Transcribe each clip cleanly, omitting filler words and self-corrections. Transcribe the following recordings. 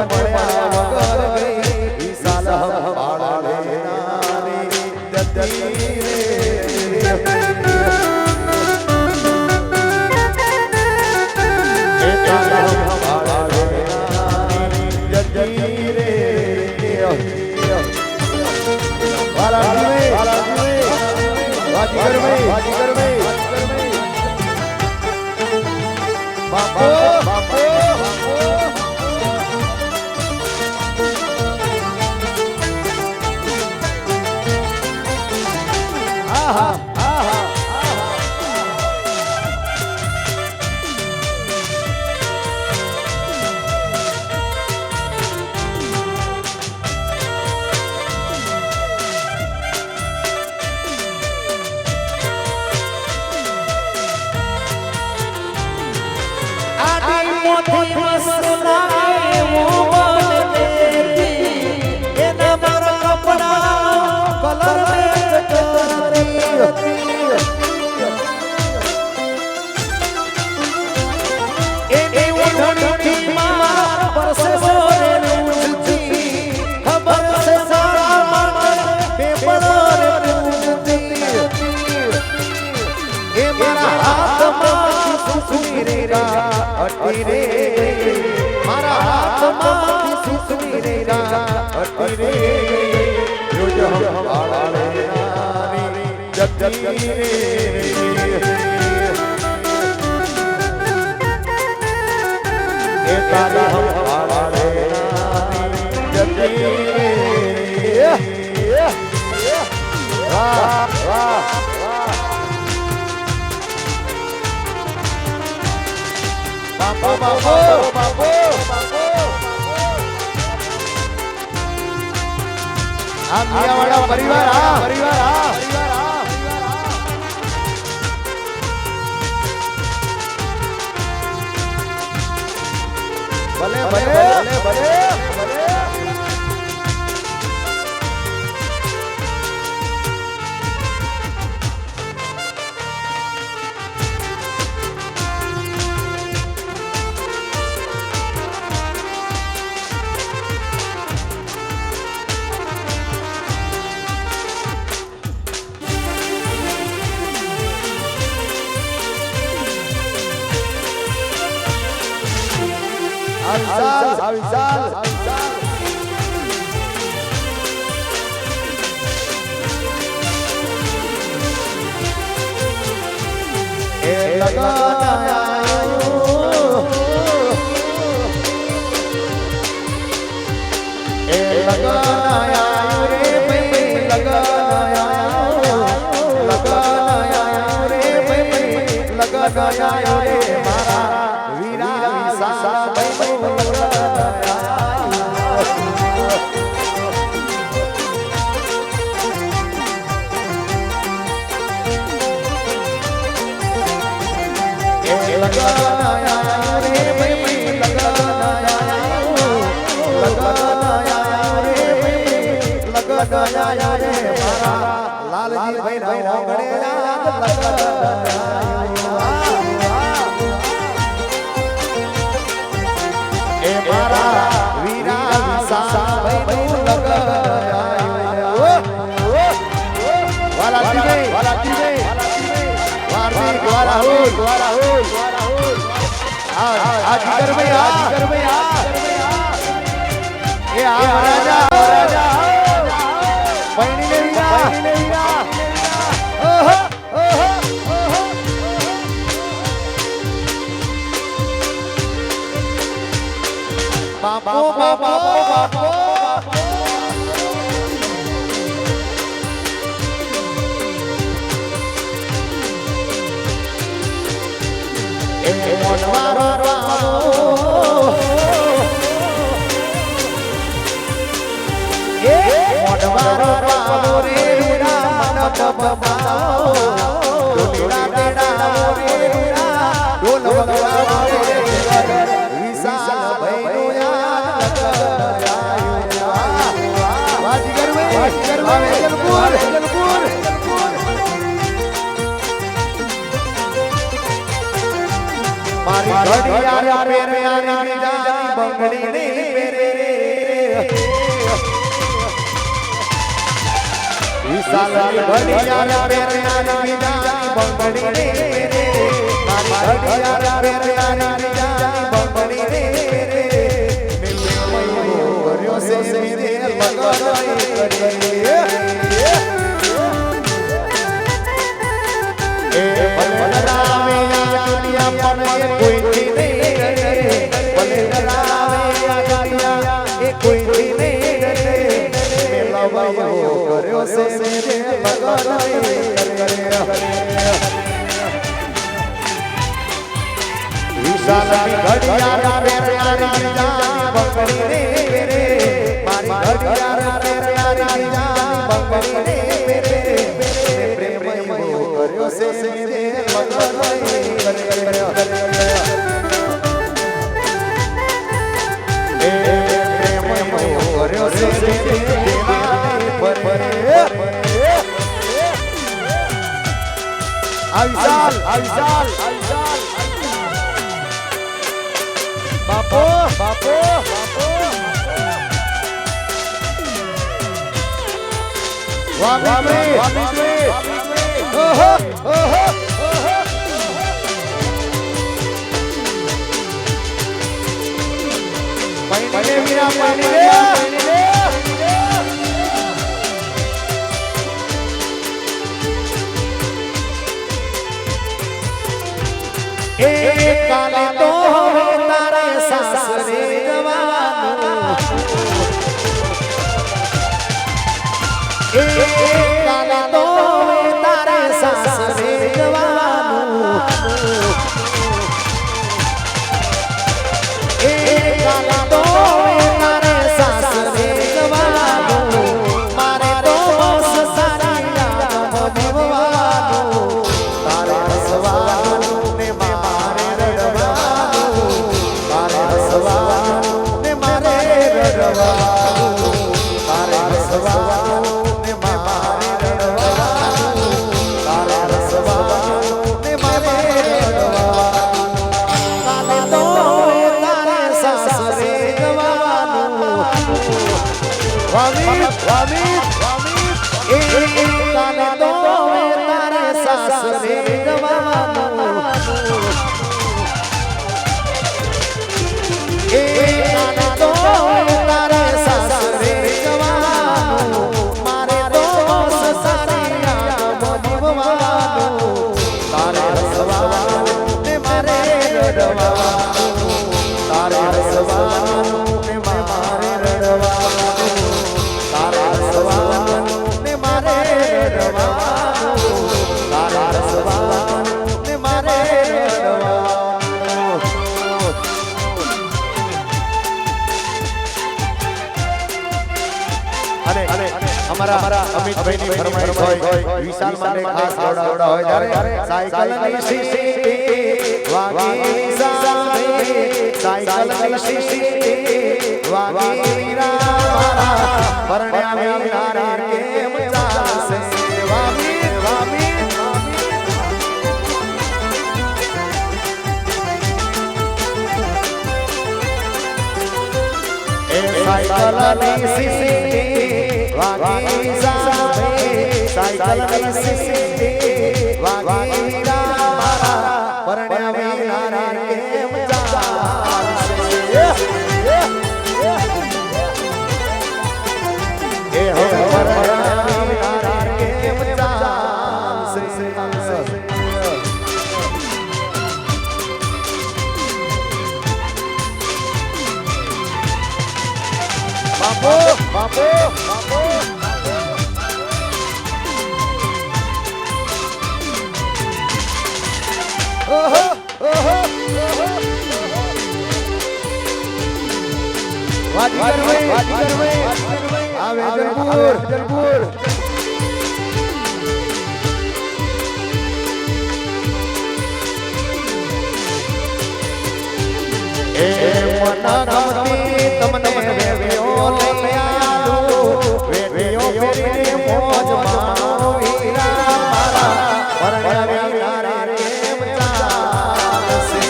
મળ્યા વગર ગઈ Yeah. કર્યો છે મેરે ભગવાને વિશાલની ઘડિયાળ પ્યારી જાની બંગડી રે મારી ઘડિયાળ પ્યારી જાની બંગડી રે પ્રેમ કર્યો છે મેરે ભગવાને Avisal Bapo Wami काले तो तारे सासरे जवानो काले तो तारे सासरे जवानो काले तो तारे सासरे जवानो मारे तो सारिया भगवानो तारे सवानो ने मारे रड़वानो तारे सवानो ने मारे रड़वानो तारे सवानो ने मारे रड़वानो तारे सवानो ने मारे रड़वानो काले तो तारे सासरे जवानो वामी काले तो तारे सासरे जवानो काले तो तारे सासरे जवानो मारे तो सारिया भगवानो तारे सवानो ने मारे रड़वानो तारे सवानो ने मारे रड़वानो तारे सवानो ने मारे रड़वानो तारे सवानो ने मारे रड़वानो अरे हमारा अमित भाई ની ફરમાઈશ હોય વિશાલ માટે ખાસ દોડા હોય જ્યારે સાયકલની શીશી વાગી સામે સાયકલની શીશી વાગી વીરા પરણ્યા વીરા કેમ ચાલશે વામી એ સાયકલની શીશી वागी सामे साइकिल से वागी वीरा परण्या वीरा केम चालसे ए हो परण्या वीरा केम चालसे बापो वाजीगर आवे जलपुर ए मना गमती तमने वेवियो ले आलो वेवियो फेरी मोज मानो वीरा मारा परण्या वीरा केम चालसे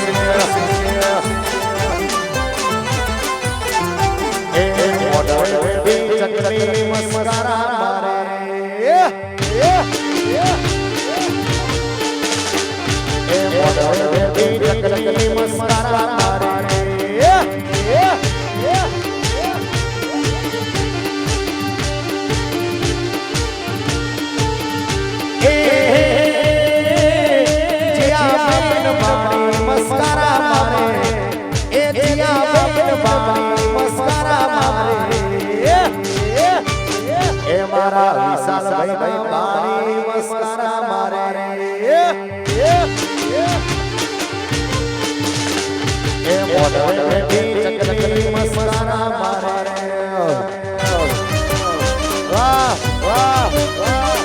ए मोडल वेवी चकली मस्करा मारे ए मोडल वेवी चकली मस्करा मारे ભાઈ બાણી મસ્કરા મારે એ મોઢે બેઠી ચકલી મસ્કરા મારે વાહ વાહ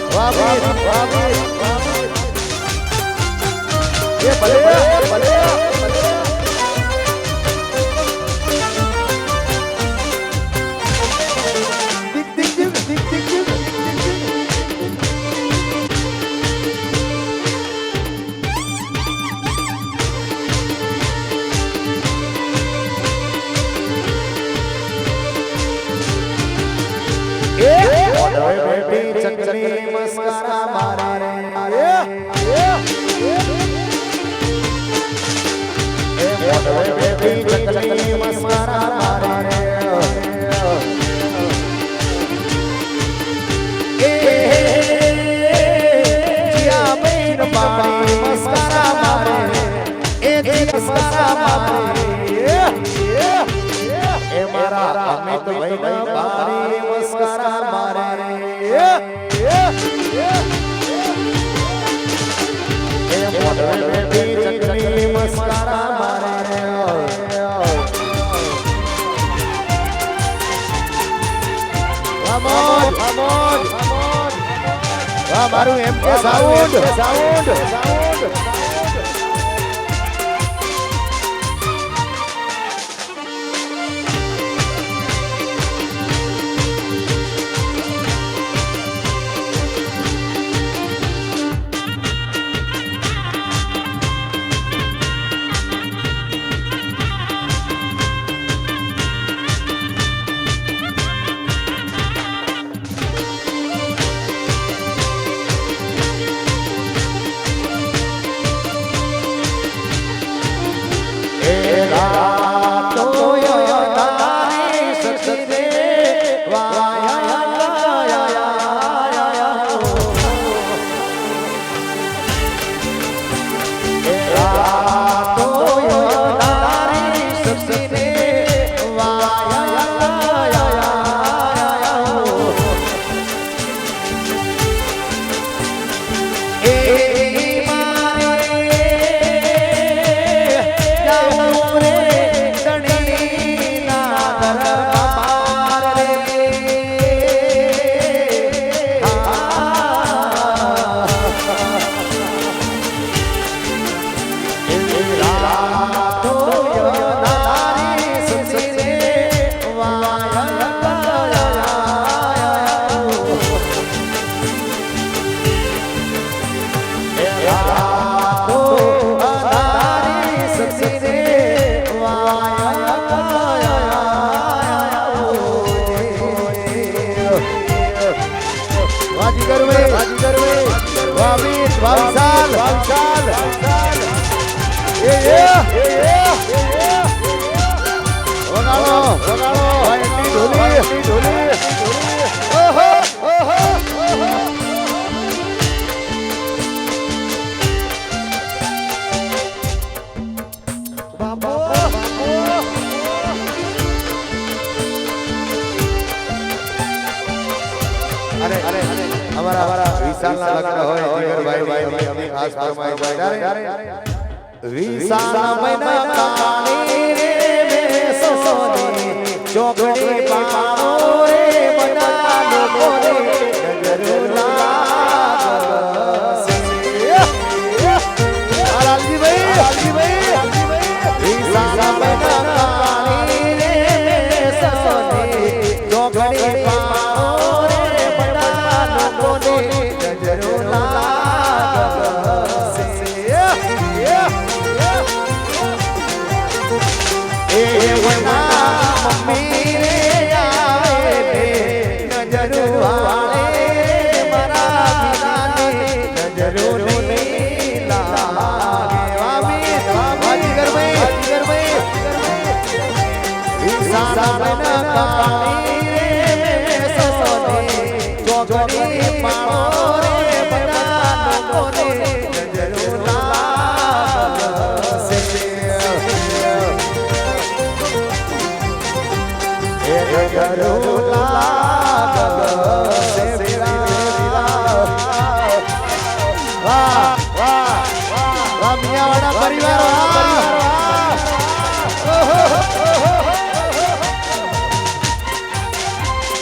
વાહ વીર વાહ વીર એ ભલે ભલે બેટી ચકલી મસ્કરા મારે એ મોઢે બેટી ચકલી મસ્કરા મારે એ જીયા બેન પાણી મસ્કરા મારે એ મસ્કરા મારે એ મારા અમિત ભાઈ પાણી મસ્કરા મારે ચકલી મસ્કરા મારે મારું એમ કે સાઉન્ડ સાઉન્ડ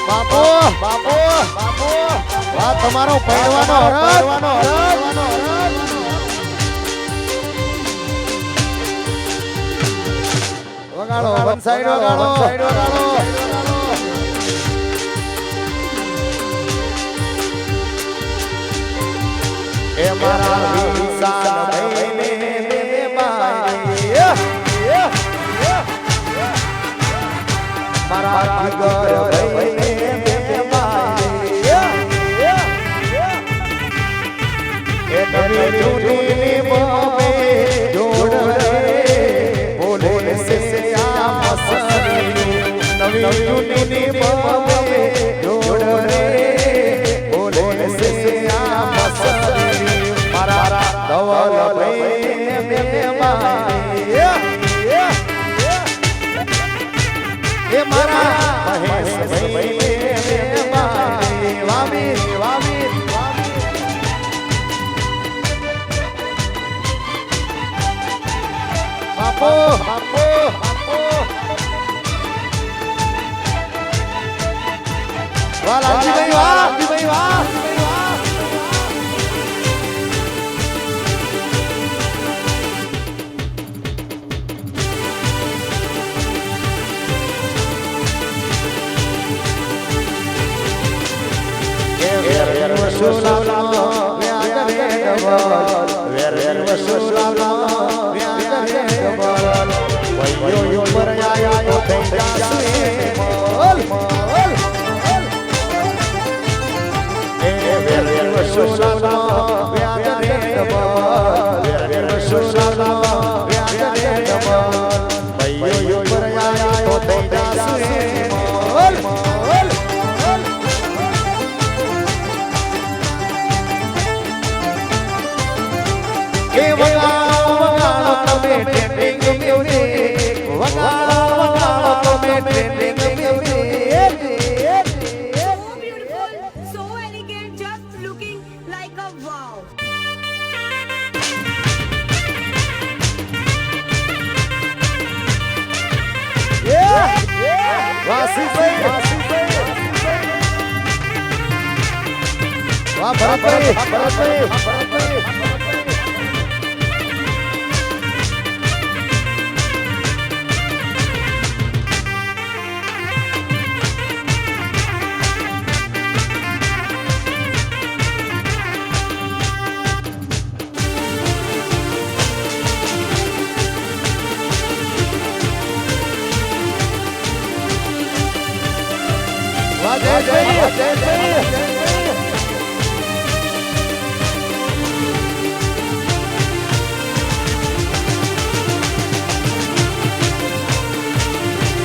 બાપુ બાપુ બાપુ વા તમારો પહેરવાનો વગાડો વન સાઈડ વગાડો એ મારા વિશાલ ભાઈને મે બાઈ મારા જીગર ભાઈને મે બાઈ એ નવી જૂની મોમે જોડ રે બોલે સે આ મસરી નવી જૂની મોમે જોડ રે બોલે સે આ મસરી મારા ધવલ ભાઈને મે બાઈ એ મારા મહેશ ભાઈને મે બાઈ વામી વામી બાપો બાપો બાપો વાહ લાલજીભાઈ વાહ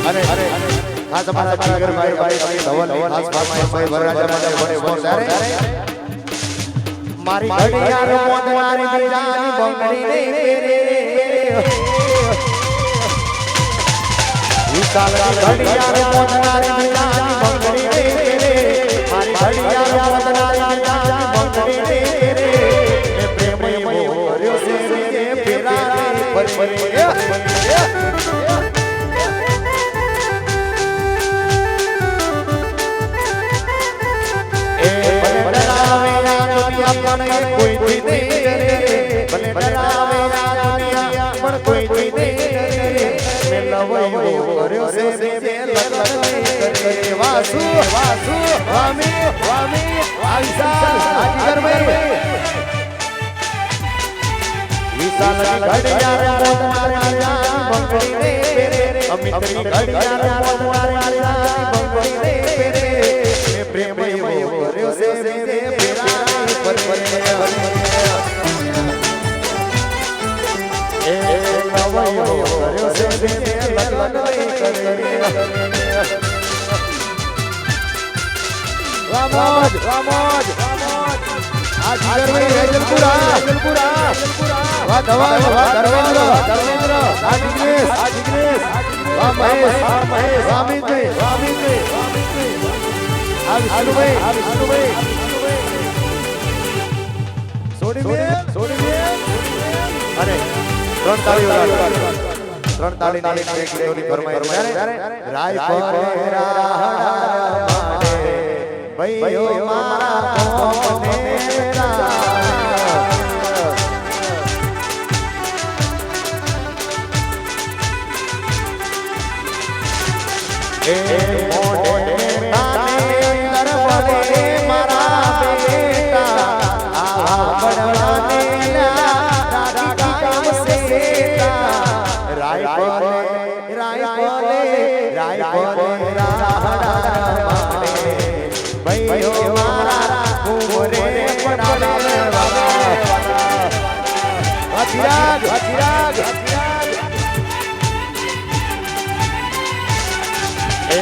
અરે ખાસ અમારા જીગર ભાઈ ધવલ ખાસ ભાઈ વરરાજા માટે બડે મારી ઘડિયાળ મોદવારી બીજાની બંગડી ને વિશાલ ઘડિયાળ મોદવારી બીજાની બંગડી ને મારી ઘડિયાળ મોદવારી બીજાની બંગડી ને એ પ્રેમ મોર્યો સે રે ફેરા પર કોઈ કોઈ દે ભલે ડરાવે આ દુનિયા પણ કોઈ કોઈ દે મે લવયો કર્યો સે બે લગન કરે વાસુ વાસુ વામી વામી વિશાલ હાજીગર ભાઈ વિશાલ ઘડિયાળ મોદવારી જાન બંગડી રે અમિતરી ઘડિયાળ મોદવારી જાન બંગડી રે મે પ્રેમ કર્યો સે બે અરે ત્રણ તાળી એક ગીતોની ફરમાઈશ રાય પર ભાઈઓ મારા કોને એ મોઢે તાને અંદર વળે મારા બેટા આ બડવાને રાખી કામ સેટા રાય બોલે રાહડા ભાઈઓ મારા કુંવરે પડાવે વાચિરાગ એ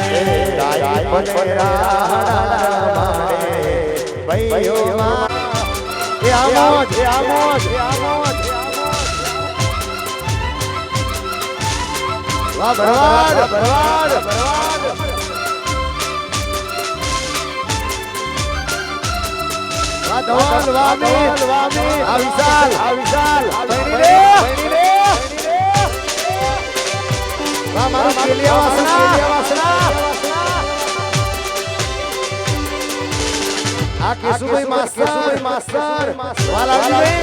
રાય બોલે રાહડા ભાઈઓ મારા એ આમોજ વાહ બરવાડ વાહ ધવલ વામી આ વિશાલ ભણી રે વાહ મારું કેલિયા વાસના આ કેશુભાઈ માસ્ટર વાલાજી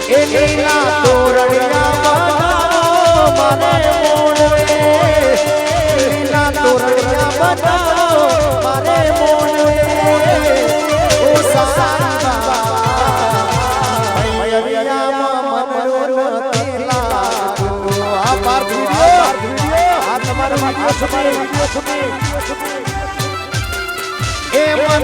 એ લીલા તોરણિયા મારે મોણવે લીલા તોરણિયા બતાવો મારે મોણવે ઓ સાસા હૈયામાં મનરો નથી લાગતો આ પાર વિડિયો આ તમારો વિડિયો છે એ મન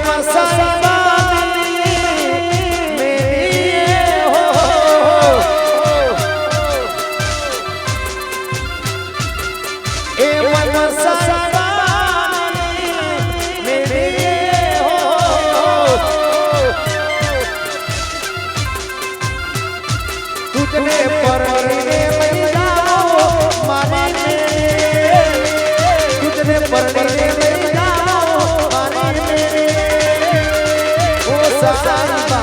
तुझने परने लई जाओ माने तुझने परने लई जाओ माने ओ ससंबा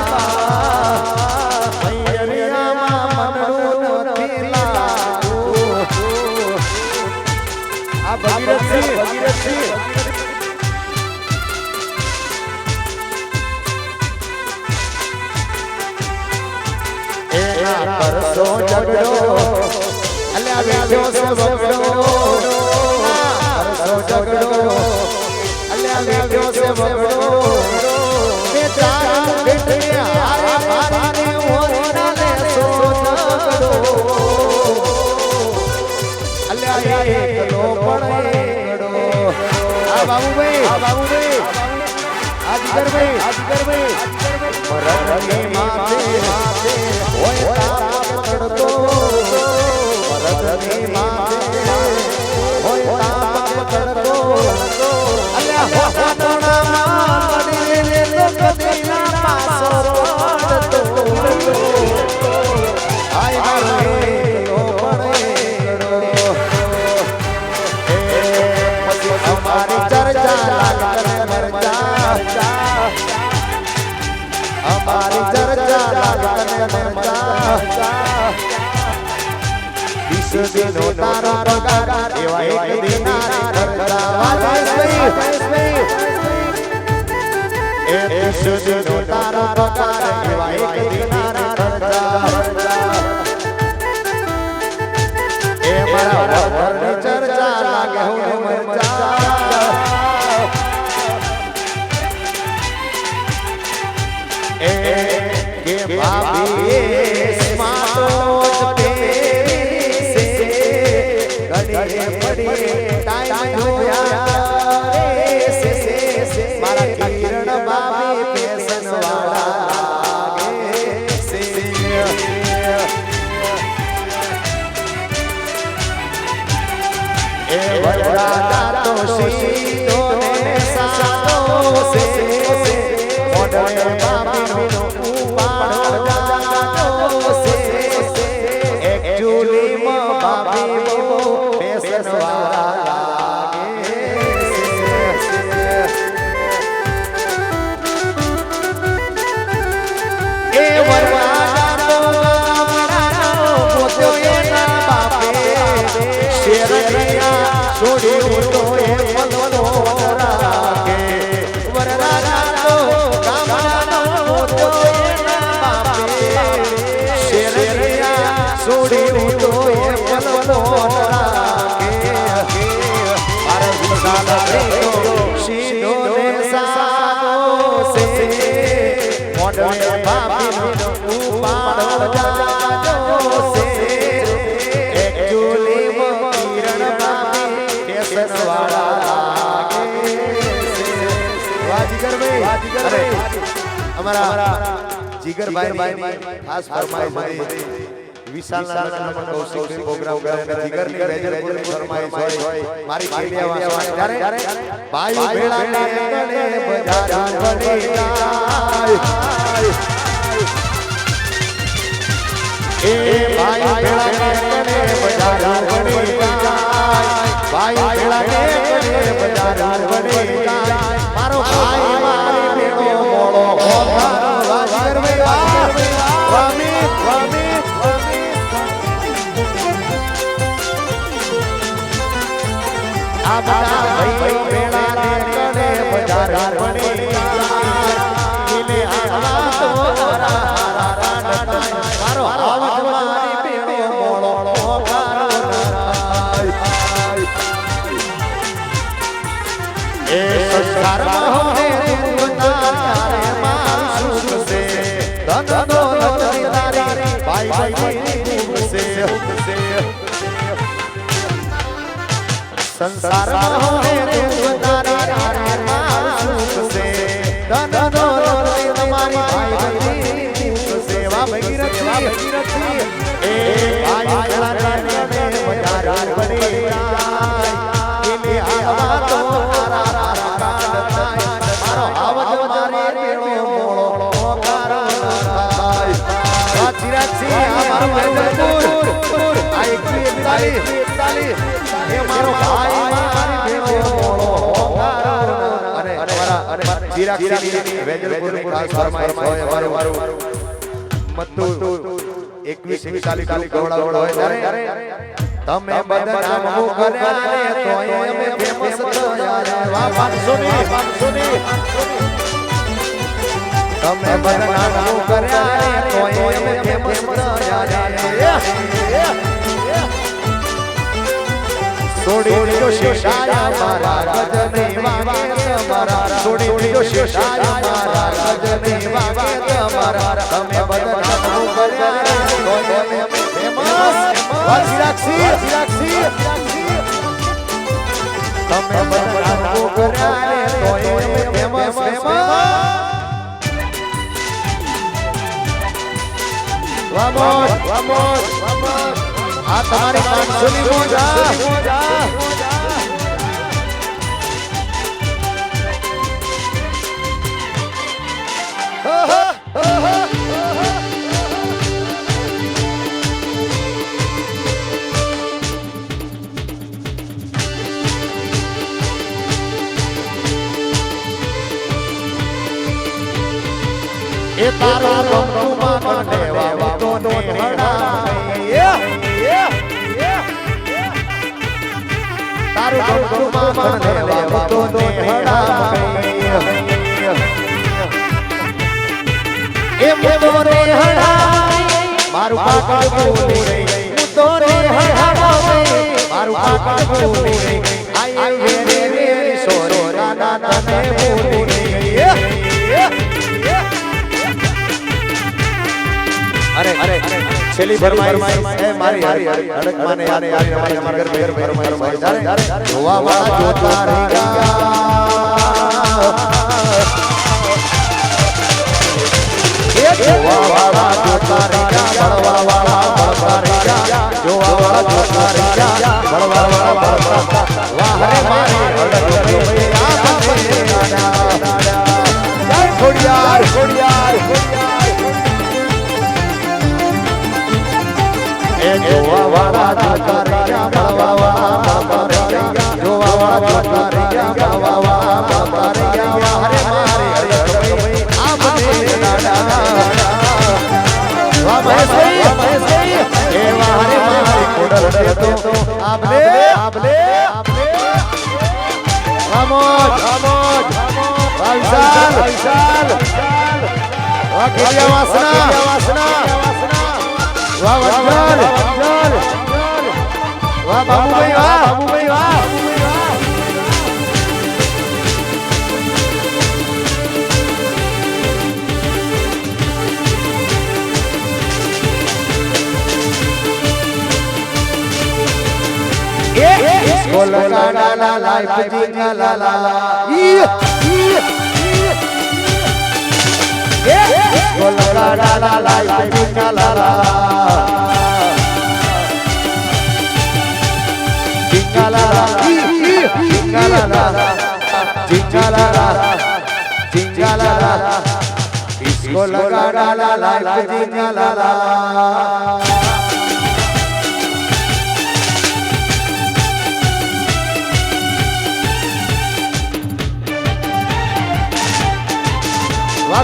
मैया मनरो નથી લાગો આ ભગીરથજી પરસો ઝગડો અલ્યા વેઠ્યો છે બગડો પરસો ઝગડો અલ્યા વેઠ્યો છે બગડો મે તારા બેટે હારે મારીને ઓરડા લેસો ઝગડો અલ્યા એકલો પણ એકડો આ બાબુભાઈ આ જીગરભાઈ મરણની માથે હોય તાપ પકડતો મરણની માથે હોય તાપ પકડતો અલ્યા હોતાના મડીને તો કદીના પાસો પડતો આય મારો એકલો પણ એકડો અમારી ચર્ચા લાગને મરજા हमारी चर्चा लागने मरजा विश्व दिनो तारो पगार एवा एक दिनारी खर्चा ए विश्व दिनो तारो पगार एवा एक दिनारी खर्चा ए मारा वरनी चर्चा लागे हो मरजा के भाभी स्मार्ट तेरी से घड़ी पड़ी टाइम होया रे से मारा किरण भाभी फैशन वाला लागे से ए वरदा तो सीतो ने सातो से मॉडल भाभी नो Yo છોડ્યું તો એ પલનો રાખે વરરાજા તો ગામડાનો મોટો એના બાપે શેરૈયા છોડ્યું તો એ પલનો રાખે મારા વિશાલ તો સીધો ને સાદો સે મોડવે બાપીનો ઉપાડ જાજો સે એકચુલી કિરણ બાપી કેસર વાળા લાગે વાજીગર ભાઈ અમારા જીગર ભાઈ ખાસ ફરમાઈશ હતી વિશાલના લગ્નમાં કૌશિક પ્રોગ્રામ કરે અને જીગરની મેજર ફરમાઈશ હોય મારી ખેલિયા વાસ ત્યારે ભાઈ ભેળા ને ગણે બજાર વળી જાય એ ભાઈ ભેળા ને ગણે બજાર વળી જાય ભાઈ ભેળા ને ગણે બજાર વળી જાય મારો ભાઈ મારી ભેળો મોળો હોધારો વાજીગર ભાઈ વામી આ બધા ભાઈ ભેળા ને ગણે બજાર વળી જાય આવા તો મારો આવત મારી ભેળો મોળો હોધારો એ સંસારમાં હોને દુઃખના મારું સુખ છે ધન દોલત તારી ભાઈ ભાઈ દુઃખ છે સંસારમાં હોને દુઃખના મારું સુખ છે ધન દોલત તમારી ભાઈ ભાઈ દુઃખ છે વા ભગીરથી એ ભાઈ ભેળા ને બજાર વળી જાય એને આવા તો તમે બધા નામ કર્યા ને તોય અમે ફેમસ થયા વા 500 ની તમે બધા નામ કર્યા ને તોય અમે ફેમસ થયા છોડી દીધો શેષાયા મારા ગજની વાગે તમારા છોડી દીધો શેષાયા મારા ગજની વાગે તમારા તમે બધા નામ કર્યા તોય અમે ફેમસ વાજીરાક્ષી તમે બધા નામ કર્યા ને તોય અમે ફેમસ Vamos. આ તમારી 500 ની મોજા એ તારા ગમતુમાં કઢેવા તો નેહડા તારું ગમતુમાં કઢેવા તો નેહડા એ મોતો નેહડા મારું પાકળ બોલી રહી તો નેહડા મારું પાકળ બોલી રહી આય વેરી સોરી રાના તને બોલી રહી अरे छेली फरमाइश है मारी अड़क माने आने हमारे घर में फरमाइश हुआ वाला जोता रहेगा हुआ वाला जोता रहेगा बड़वा वाला बड़ता रहेगा जोवा वाला जोता रहेगा बड़वा वाला बड़ता वाह रे मारी अड़क में आंख में दादा जय खोड़ियार जोवा वाला जोता रहेगा बड़वा वाला बड़ता रहेगा जोवा वाला जोता रहेगा बड़वा वाला बड़ता रहेगा हरे मारे हरे भाई आपने दादा वाह भाई सही ए वाह हरे मारे कोडर दे तो आपने રામોજ વિશાલ વાહ કેલિયા વાસના વાહ વંજર વાહ બાબુભાઈ વાહ Gol la la la la pujinga la la Gol la la la la pujinga la la Jinga la la jinga la la jinga la la jinga la la Isco la la la la pujinga la la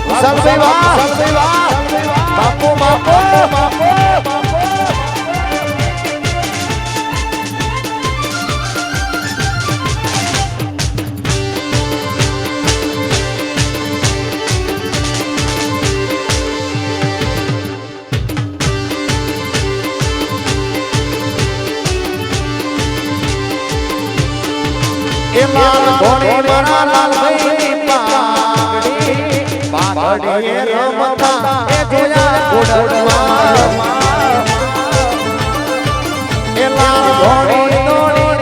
कुशल भाई वाह बापू लाल घोड़े मारा लाल भाई પાઘડીએ રમતા એ જોયા ગોડળમાં એ લાલ ઘોડી દોડી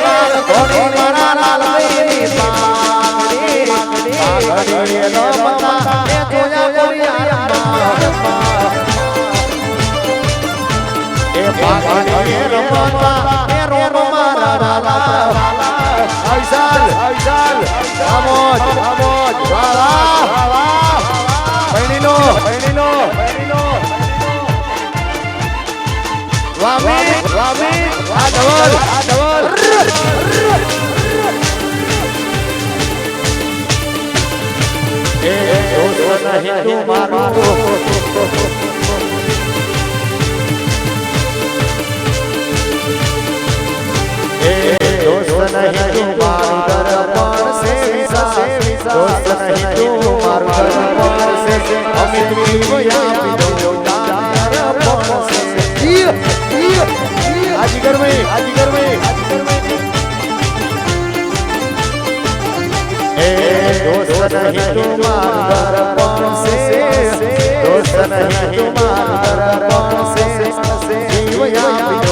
લાલ ઘોડી મારા લાલ ભાઈની પાઘડીએ રમતા એ જોયા ગોડિયામાં એ પાઘડીએ રમતા એ રોનો મારા લાલા વિશાલ આમોદ વાહ પૈણીનો વામી આ ધવલ એ દોસ્ત નહીં તું મારું दोस्त नहीं तू मारू दर्पण से दोस्त नहीं तू मारू दर्पण से अमित को यहाँ पे दो दर्पण से आजिगर में ए दोस्त नहीं तू मारू दर्पण से दोस्त नहीं तू मारू दर्पण से जीव यहाँ